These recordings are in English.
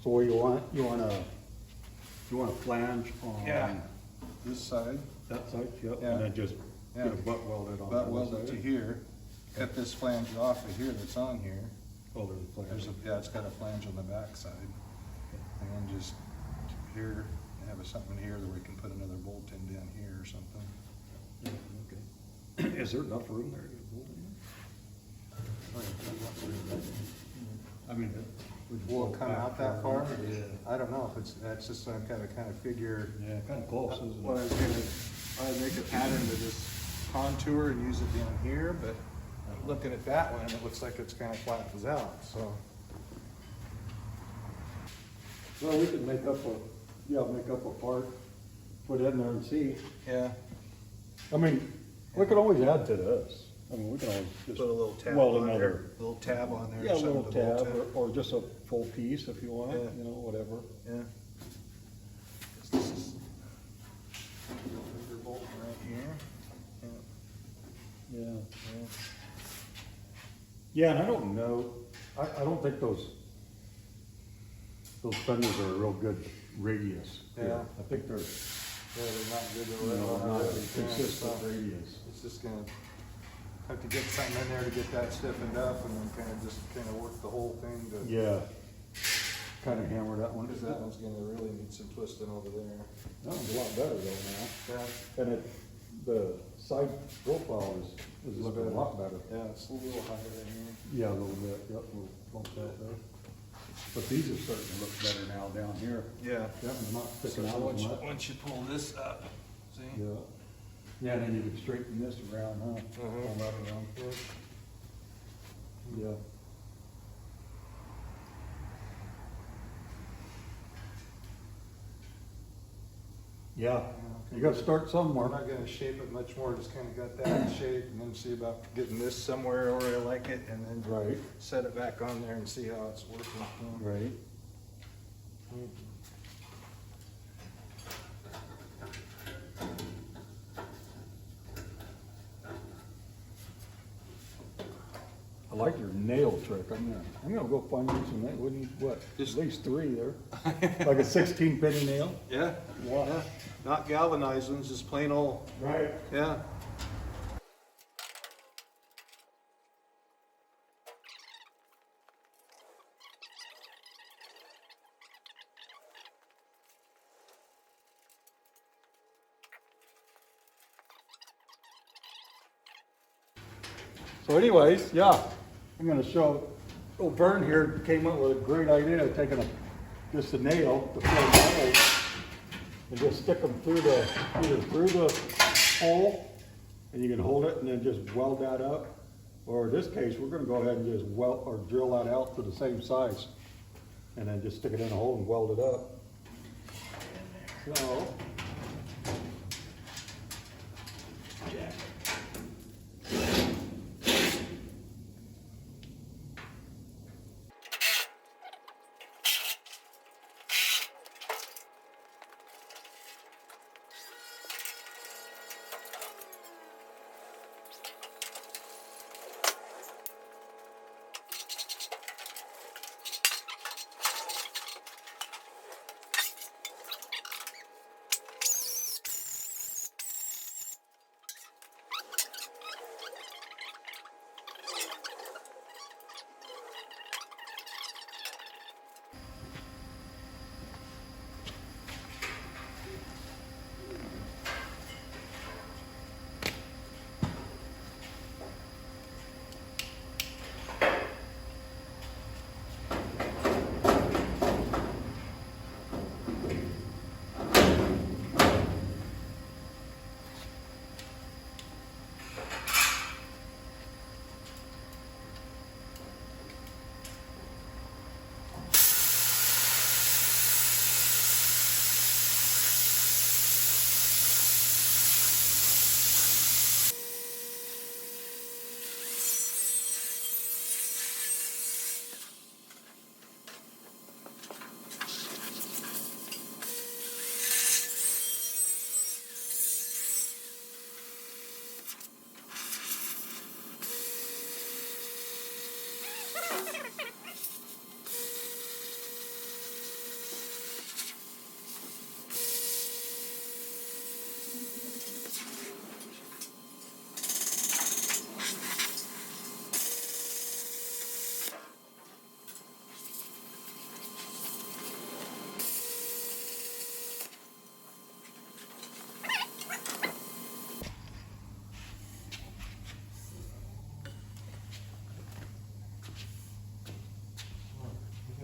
So you want a flange on this side. that side, yep, Yeah. and then just Yeah. get a butt welded on Butt that weld it side. to here, cut this flange off of here that's on here. Oh, there's a flange. It's got a flange on the back side. And then just here, have something here that we can put another bolt in down here or something. Yeah, okay. Is there enough room there to get a bolt in? I mean, Will it come out that far? Yeah. I don't know if that's just some kind of figure. yeah, kind of close, isn't What I it? was I'd make a pattern to this contour and use it down here, but looking at that one, it looks like it's kind of flattens out, so. Well, we could make up a part, put in there and see. Yeah. I mean, we could always add to this. I mean, we can always just Put a little tab weld on there, another. little tab on there. Yeah, or a little something to bolt tab, it. or just a full piece if you want, Yeah. you know, whatever. Yeah. This is finger bolt right here. Yeah. Yeah. Yeah, and I don't know, I don't think those fenders are a real good radius. Yeah. I think they're, Yeah, they're not good to you know, run not on. a consistent radius. It's just gonna have to get something in there to get that stiffened up and then kind of work the whole thing to. Yeah. Kind of hammer that one. Because that one's gonna really need some twisting over there. That one's a lot better though now. Yeah. And the side profile is looking a lot better. Yeah, it's a little higher than here. Yeah, a little bit, yep, we'll bump that there. But these are starting to look better now down here. Yeah. That one's not So sticking out as much. once you pull this up, see? Yeah. Yeah, and then you can straighten this around, huh? Pull that around. Yeah. Yeah, you gotta start We're somewhere. not gonna shape it much more, just kinda got that in shape and then see about getting this somewhere where I like it and then Right, set it back on there and see how it's working. right. I like your nail trick. I'm gonna go find you some nail. We need what? Just- At least 3 there. Like a 16 penny nail. Yeah, yeah, not galvanized ones, just plain old, Right. yeah. So anyways, yeah, I'm gonna show, oh, Vern here came up with a great idea of taking just a nail, the 4 nails, and just stick them either through the hole, and you can hold it and then just weld that up. Or in this case, we're gonna go ahead and just weld, or drill that out to the same size, and then just stick it in a hole and weld it up. So.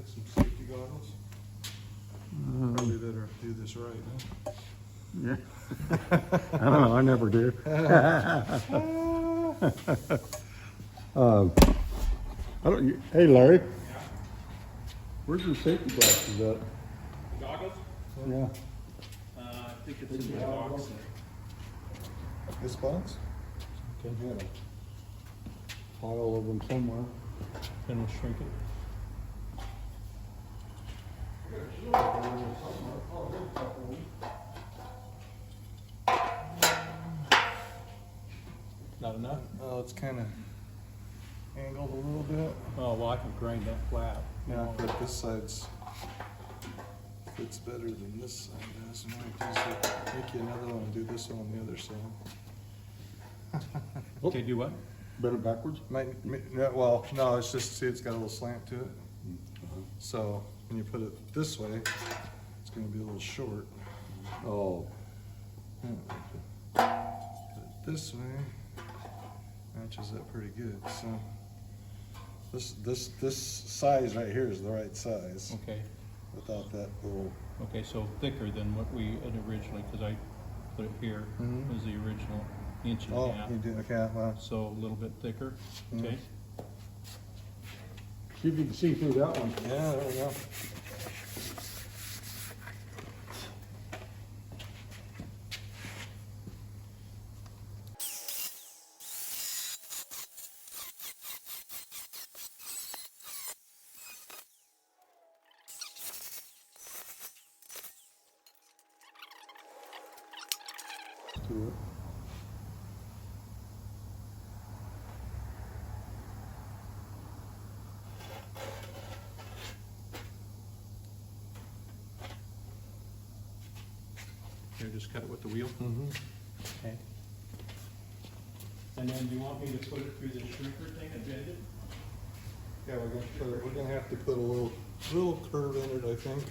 Got some safety goggles. Probably better do this right, huh? Yeah. I don't know, I never do. I don't, hey Larry, where's your safety glasses at? Goggles? Yeah. I think it's in the box. This box? Okay, had a pile of them somewhere. Then we'll shrink it. Not enough? Oh, it's kind of angled a little bit. Oh, well, I can grind that flat. Yeah, but this side's fits better than this side does. I might just make you another one and do this one on the other side. Okay, do what? Bend it backwards? Yeah, well, no, it's just, see, it's got a little slant to it. So when you put it this way, it's gonna be a little short. Oh, Put it this way, matches up pretty good, so. This size right here is the right size, Okay, without that little, okay, so thicker than what we had originally, because I put it here, Mhm. was the original inch and oh, a half. you do, okay, well, So a little bit thicker, okay? see if you can see through that one. yeah, there we go. To it. Here, just cut it with the wheel. Mm-hmm. Okay. And then do you want me to put it through the shrinker thing and bend it? Yeah, we're gonna have to put a little curve in it, I think.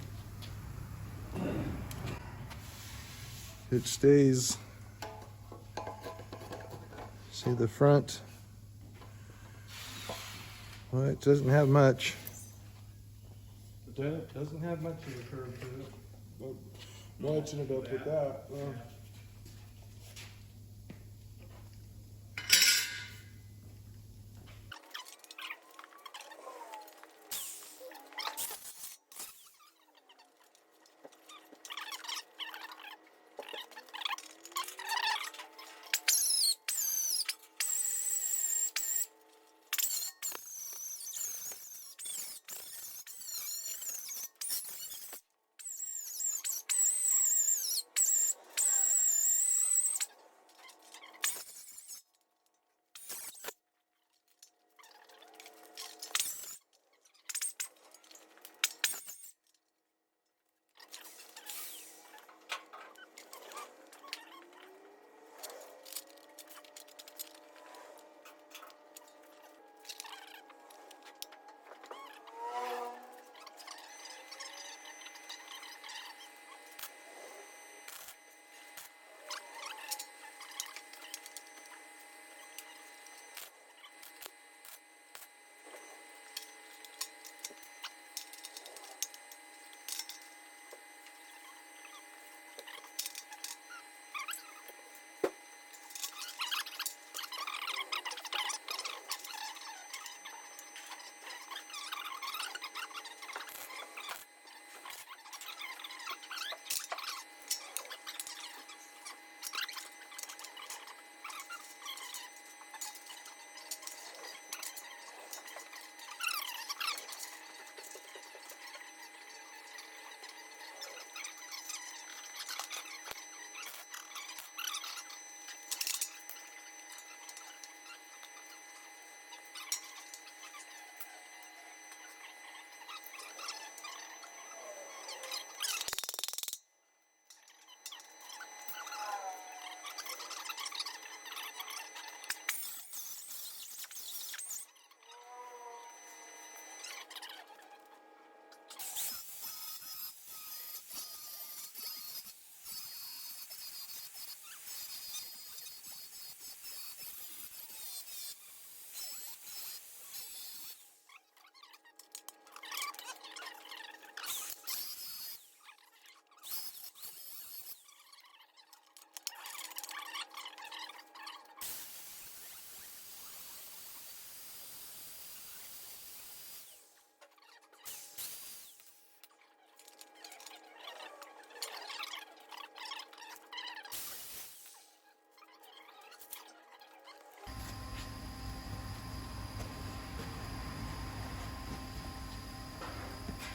It stays. See the front? Well, it doesn't have much. It doesn't have much of a curve to it. But matching it up with that, well.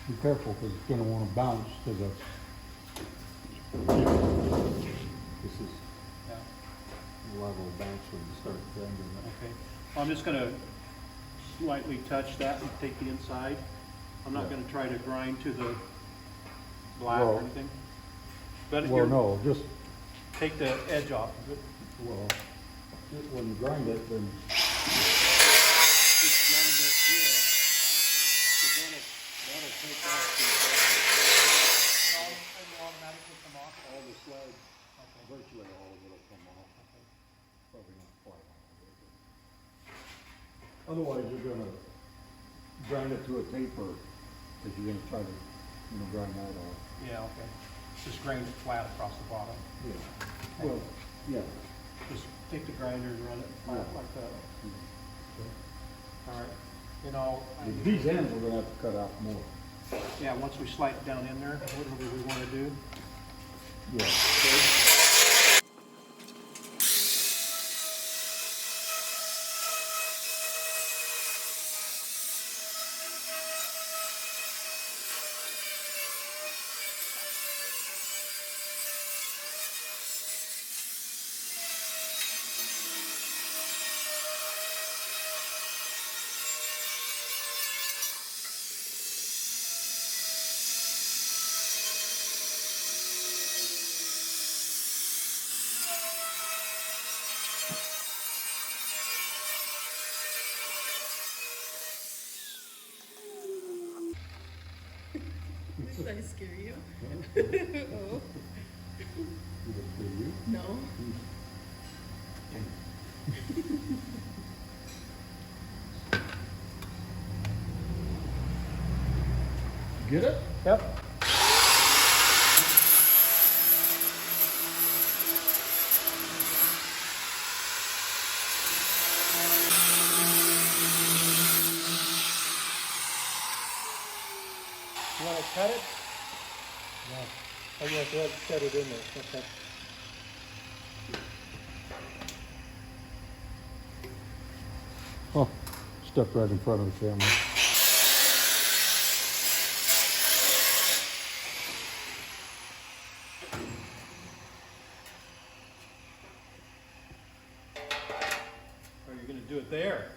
Be careful, because it's gonna wanna bounce to the. This is Yeah, level bounce when you start grinding it. okay. Well, I'm just gonna slightly touch that and take the inside. I'm not Yeah. gonna try to grind to the black or Well- anything. But if Well, you no, just, take the edge off of it. well, when you grind it, then, Just grind it here. 'Cause that'll take off it'll automatically come off? all the slide, Okay. virtually all of it'll come off. Probably not quite all of it. But otherwise, you're gonna grind it to a taper, if you're gonna try to, grind that off. Yeah, okay. Just grind it flat across the bottom. Yeah. Well, yeah. Just take the grinder and run it flat Yeah. like that. Okay. All right. You know, These ends, we're gonna have to cut out more. yeah, once we slide it down in there, whatever we want to do. Yeah. Did I scare you? Oh, Is it for you? no. Get it? Yep. You want to cut it? No. Oh, you have to cut it in there. Okay. Oh, stepped right in front of the camera. Or you're going to do it there?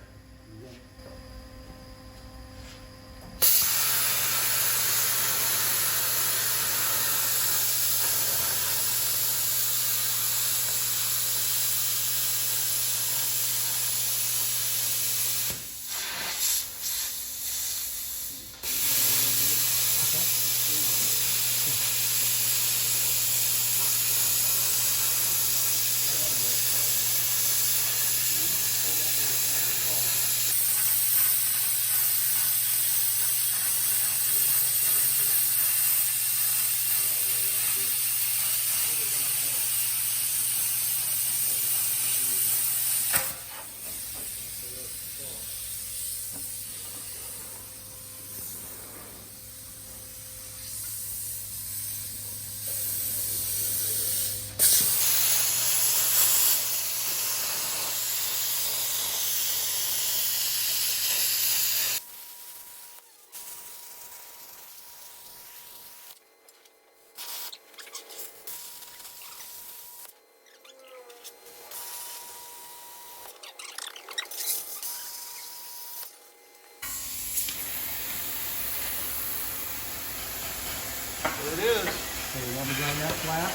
There it is. Hey, you want me down that flat?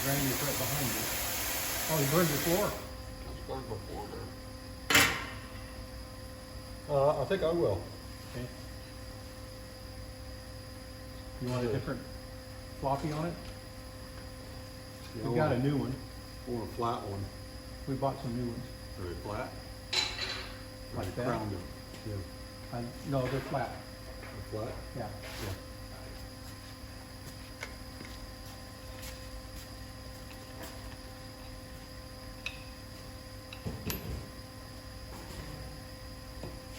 Grind is right behind you. Oh, you burned your floor? It's gone before there. I think I will. Okay. You want a different floppy on it? We got a new one. Or a flat one. We bought some new ones. Very flat? Like that? Crowned it. Yeah. No, they're flat. Flat? Yeah. Yeah.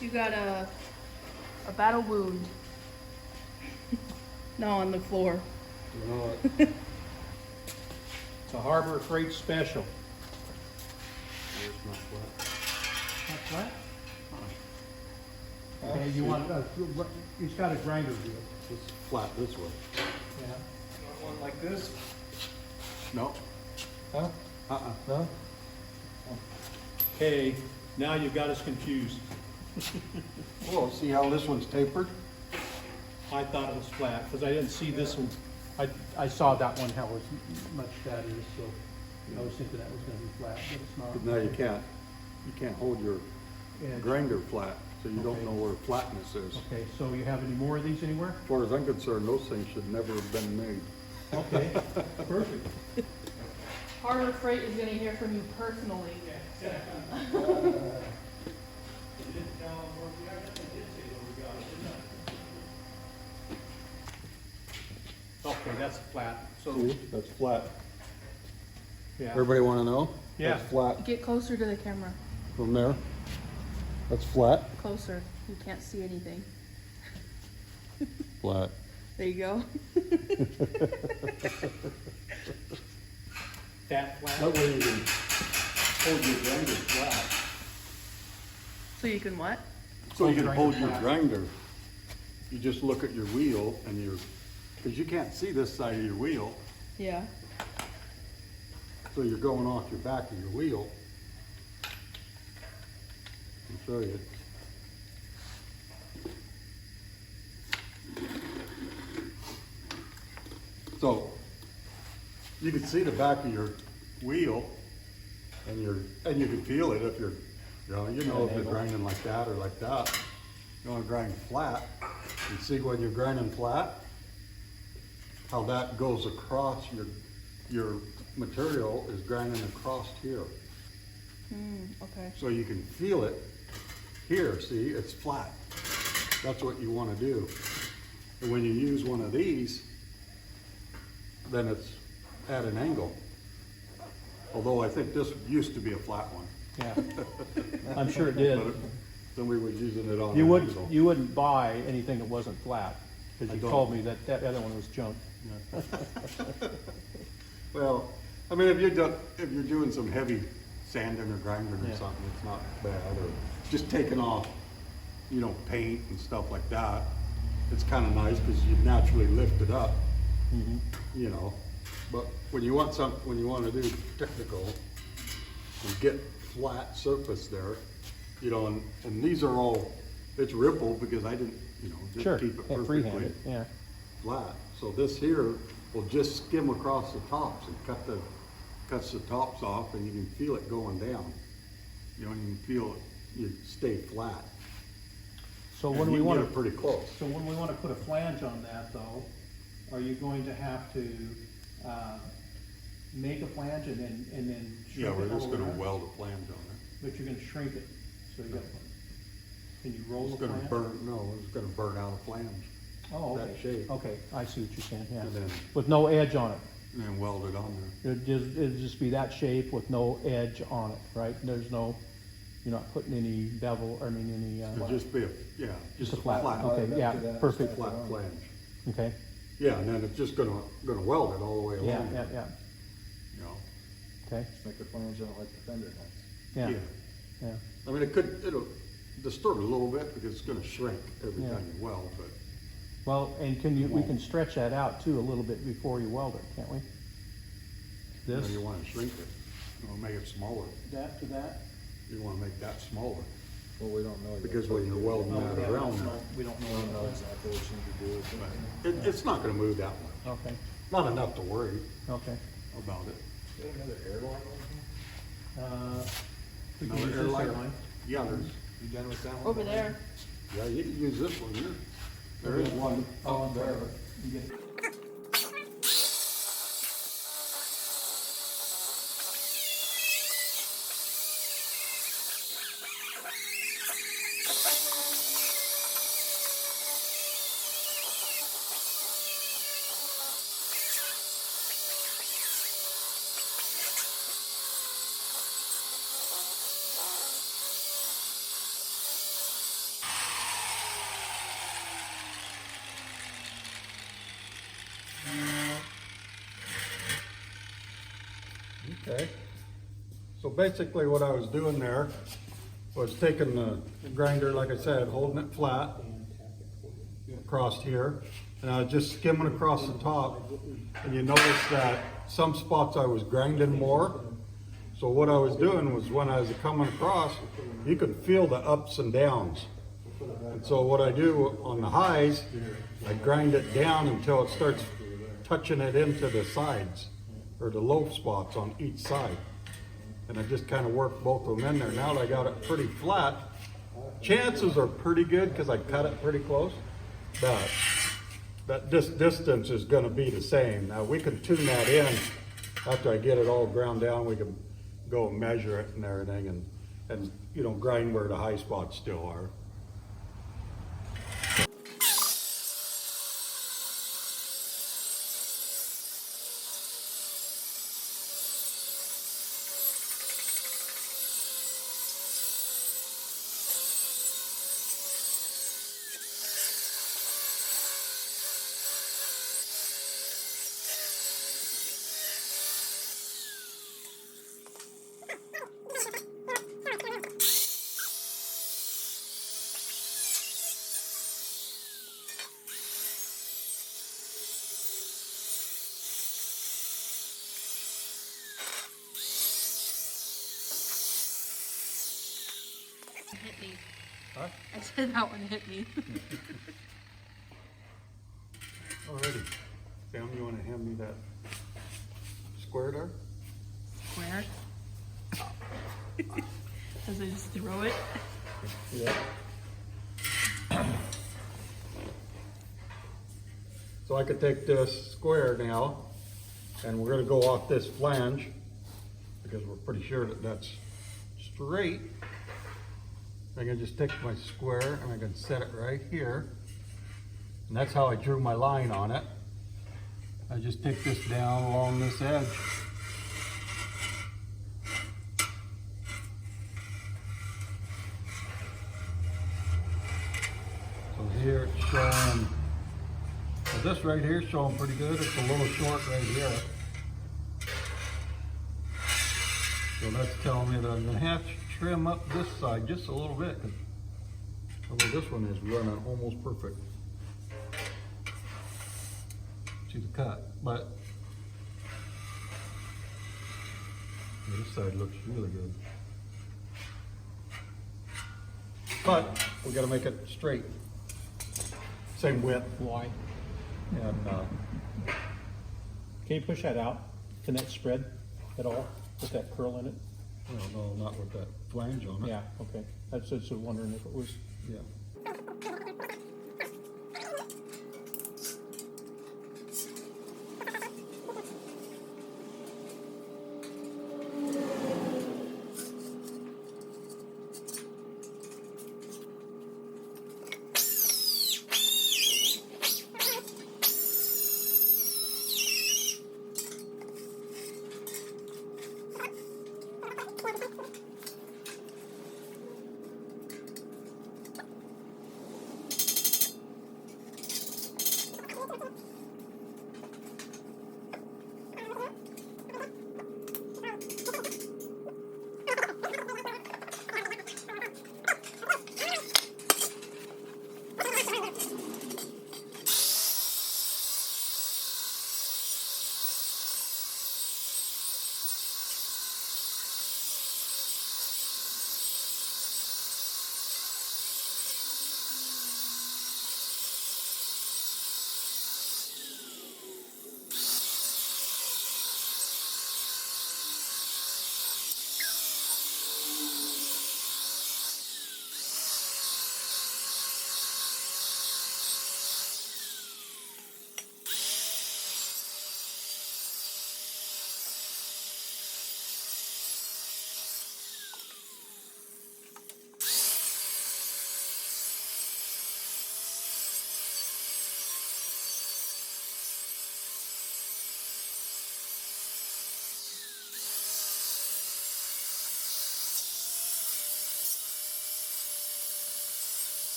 You got a battle wound. No, on the floor. You know, It's a Harbor Freight Special. it's not flat. Not flat? Okay, you want, he's got a grinder wheel. It's flat this way. Yeah. Want one like this? No. Huh? Uh-uh. No? Okay, now you've got us confused. Well, see how this one's tapered? I thought it was flat, because I didn't see this one. I saw that one, how it was much that is, so I was thinking that was gonna be flat, but it's not. But now you can't hold your Edge. grinder flat, so you don't Okay. know where flatness is. Okay, so you have any more of these anywhere? As far as I'm concerned, those things should never have been made. Okay, perfect. Harbor Freight is gonna hear from you personally. Okay, that's flat, so, See, that's flat. yeah. Everybody wanna know? Yeah. That's flat Get closer to the camera. from there. That's flat. Closer. You can't see anything. Flat. There you go. That flat? That way you can hold your grinder flat. So you can what? So you can Hold hold grinder your flat. grinder. You just look at your wheel and because you can't see this side of your wheel, Yeah. so you're going off your back of your wheel. I'll show you. So you can see the back of your wheel and you can feel it if you know if you're grinding like that or like that. You want to grind flat. You see when you're grinding flat, how that goes across your material is grinding across here. Okay. So you can feel it here, see, it's flat. That's what you want to do. And when you use one of these, then it's at an angle. Although I think this used to be a flat one. Yeah. I'm sure it did. But somebody was using it on You an angle. wouldn't buy anything that wasn't flat, because I you don't. told me that other one was junk. Well, I mean, if you're doing some heavy sanding or grinding or Yeah. something, it's not bad. Or just taking off, paint and stuff like that. It's kind of nice because you naturally lift it up, But when you want to do technical and get flat surface there, and these are all, it's rippled because I didn't, just Sure, keep it yeah, perfectly freehand it, yeah. flat. So this here will just skim across the tops and cuts the tops off, and you can feel it going down. You can feel it, you stay flat. So And when we you can want get it to, pretty close. so when we want to put a flange on that though, are you going to have to, make a flange and then Yeah, shrink we're it all just the way gonna around? weld a flange on it. But you're gonna shrink it, so you got, can you roll It's the gonna flange? it's gonna burn out a flange. Oh, that okay, shape. okay, I see what you're saying, yeah. And then- With no edge on it. And then weld it on there. It'd just be that shape with no edge on it, right? There's no, you're not putting any bevel, any, It'll just be just a flat, okay, yeah, perfect, flat flange. okay, Yeah, and then it's just gonna weld it all the way yeah, along. yeah, okay, Make the flange out like the Fender has. yeah, yeah. I mean, it'll distort it a little bit because it's gonna shrink every Yeah. time you weld, but Well, and we can stretch that out too a little bit before you weld it, can't we? This, you wanna shrink it. You wanna make it smaller. that to that? You wanna make that smaller. Well, we don't know yet. Because when you're welding Oh, that yeah, around, we don't We don't know know. exactly what you need to do with it. it's not gonna move that much. Okay, Not enough to worry okay. about it. Another airline? We can Another use this airline? airline. Yeah, You done with that one? Over there. you can use this one here. There is one up there. You get it. Okay. So basically what I was doing there was taking the grinder, like I said, holding it flat across here, and I was just skimming across the top, and you notice that some spots I was grinding more. So what I was doing was when I was coming across, you could feel the ups and downs. And so what I do on the highs, I grind it down until it starts touching it into the sides, or the low spots on each side. And I just kind of work both of them in there. Now that I got it pretty flat, chances are pretty good because I cut it pretty close, that this distance is gonna be the same. Now we can tune that in after I get it all ground down. We can go and measure it and everything, and you know, grind where the high spots still are. Hit me. Huh? I said that one hit me. Alrighty. Sam, you wanna hand me that square there? Square. As I just throw it. Yeah. So I could take this square now, and we're gonna go off this flange, because we're pretty sure that that's straight. I can just take my square and I can set it right here. And that's how I drew my line on it. I just take this down along this edge. So here it's showing, well, this right here is showing pretty good. It's a little short right here. So that's telling me that I'm gonna have to trim up this side just a little bit, although this one is running almost perfect to the cut, but this side looks really good. But we gotta make it straight, same width. Why? And Can you push that out? Can that spread at all with that curl in it? no, not with that flange on it. Yeah, okay. I was just wondering if it was. Yeah.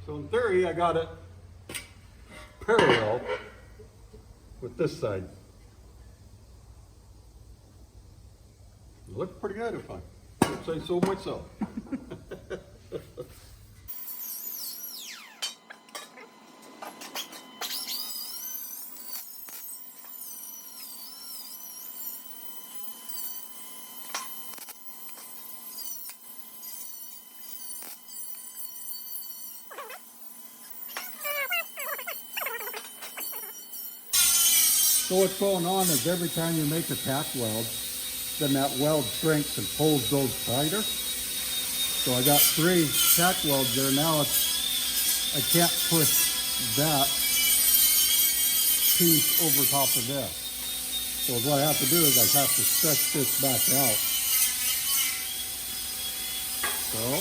So in theory, I got it parallel with this side. It looks pretty good if I would say so myself. So what's going on is every time you make a tack weld, then that weld shrinks and pulls those tighter. So I got 3 tack welds there. Now I can't push that piece over top of this. So what I have to do is I have to stretch this back out. So,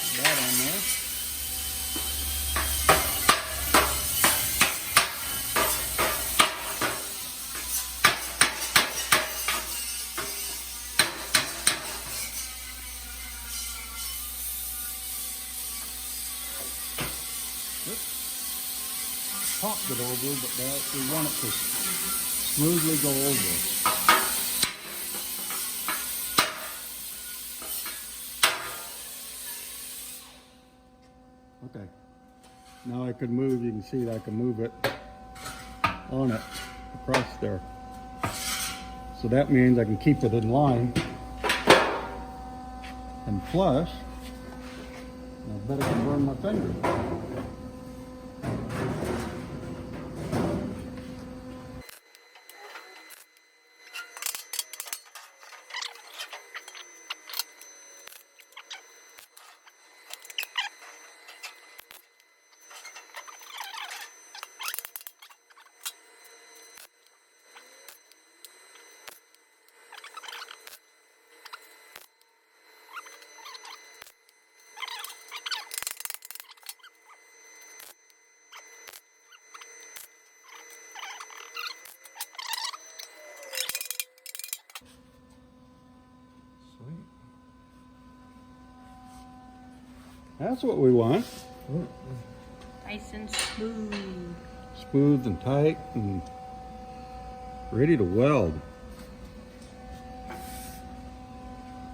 put that on there. Popped it over, but we want it to smoothly go over. Okay. Now I can move, you can see that I can move it on it across there. So that means I can keep it in line and flush. I bet I can burn my finger. Sweet. That's what we want. Nice and smooth. Smooth and tight and ready to weld.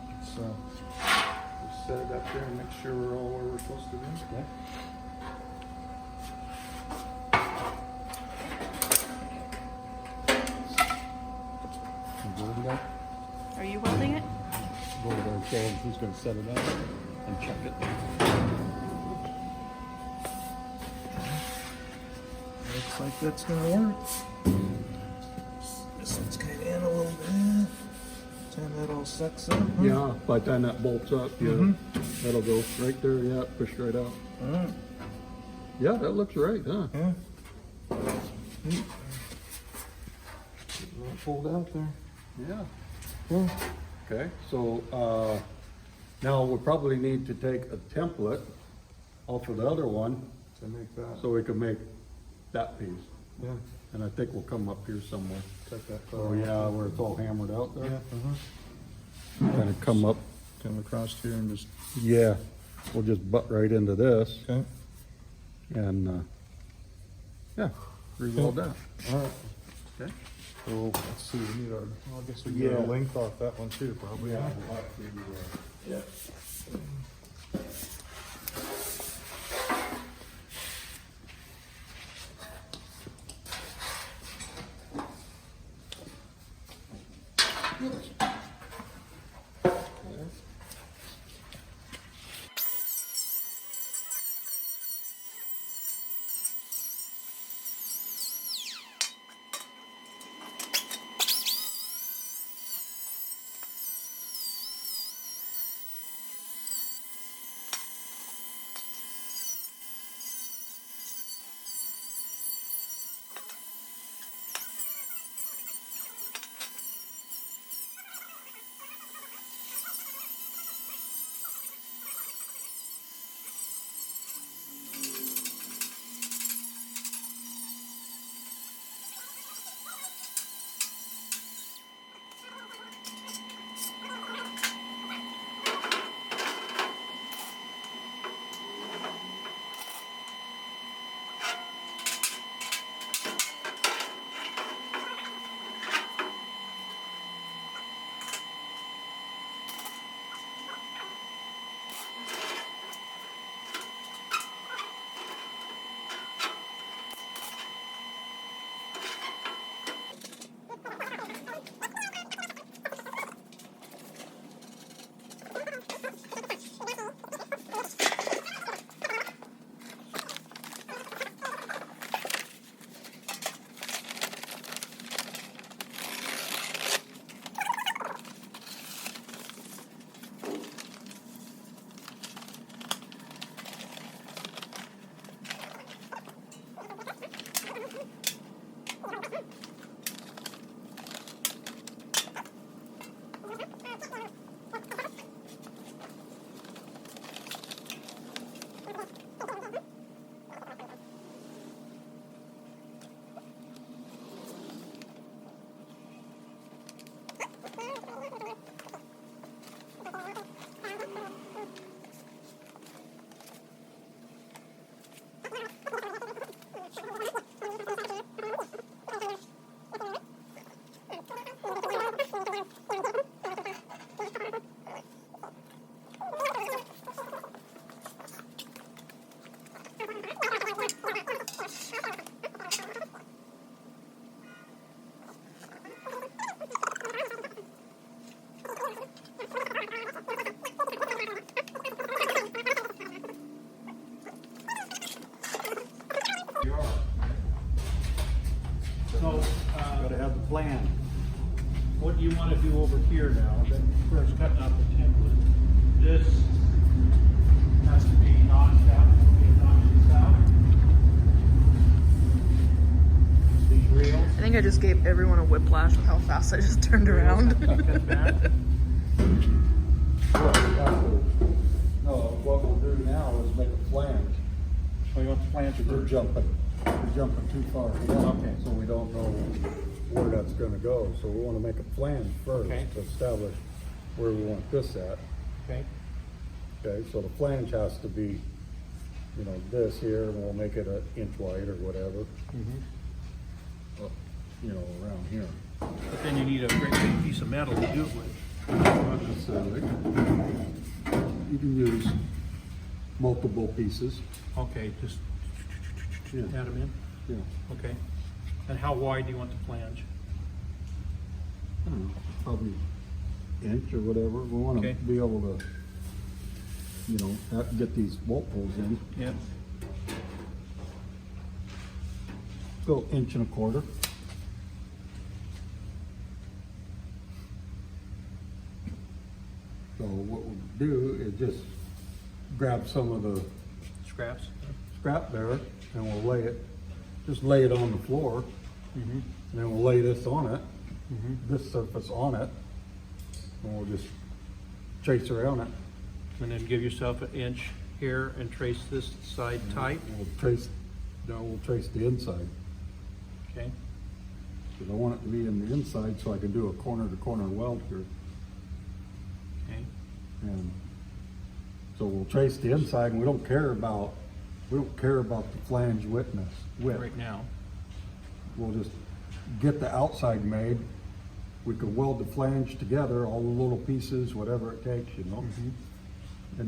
Let's just set it up there and make sure we're all where we're supposed to be. Okay. Are you welding it? Go over there and show him who's going to set it up and check it. Looks like that's gonna work. This one's kind of in a little bit. Time that all sucks up. Huh? Yeah, by the time that bolts up, yeah, that'll go right there. Yeah, push right out. Alright. Yeah, that looks right, huh? Yeah. Neat. Getting that pulled out there. Yeah. Cool. Okay, so now we probably need to take a template off of the other one To make that. so we can make that piece. Yeah. And I think we'll come up here somewhere. Take that. Oh yeah, where it's all hammered out Yeah. there. Kind of come up. Come across here and just. Yeah, we'll just butt right into this Okay. and yeah, re-weld that. All right. Okay. So let's see. We need our. Well, I guess we get Yeah. a length off that one too, probably. Yeah. So, Gotta have the plan. what do you want to do over here now? Then first cutting out the template. This has to be notched out, notched out. These rails. I think I just gave everyone a whiplash with how fast I just turned around. Cut back. No, what we'll do now is make a flange. Oh, you want the flange We're first? jumping too far ahead. Okay. So we don't know where that's gonna go. So we wanna make a flange first Okay. to establish where we want this at. Okay. Okay, so the flange has to be, this here, and we'll make it an inch wide or whatever. Around here. But then you need a great big piece of metal to do it with. Not necessarily. You can use multiple pieces. Okay, just Yeah. add them in. Yeah. Okay. And how wide do you want the flange? I don't know, probably inch or whatever. We wanna Okay. be able to, get these bolt holes in. Yeah. Go inch and a quarter. So what we'll do is just grab some of the Scraps? scrap there and we'll just lay it on the floor. And then we'll lay this on it, this surface on it, and we'll just trace around it. And then give yourself an inch here and trace this side tight. We'll trace the inside. Okay. Because I want it to be in the inside so I can do a corner to corner weld here. Okay. And so we'll trace the inside, and we don't care about the flange width. Right now. We'll just get the outside made. We could weld the flange together, all the little pieces, whatever it takes, And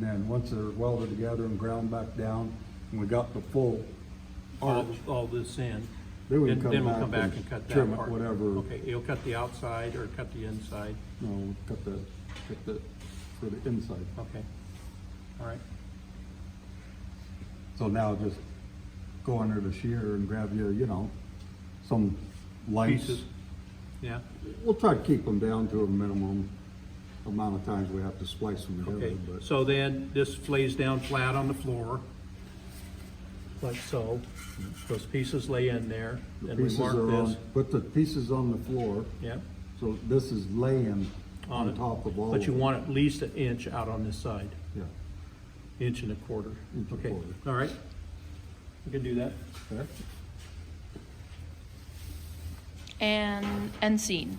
then once they're welded together and ground back down, and we got the full arch, All this in. then we can Then we'll come back and cut that trim it, part. whatever. Okay, you'll cut the outside or cut the inside. No, we'll cut the for the inside. Okay. All right. So now just go under the shear and grab some lights. Pieces. Yeah. We'll try to keep them down to a minimum amount of times we have to splice them together. Okay. But So then this lays down flat on the floor. Like so. Those pieces lay in there. the And we pieces mark are this. on, put the pieces on the floor. Yeah. So this is laying On on it. top of all. But you of it. want at least an inch out on this side. Yeah. Inch and a quarter. Inch and a Okay. quarter. All right. We can do that. Okay. And scene.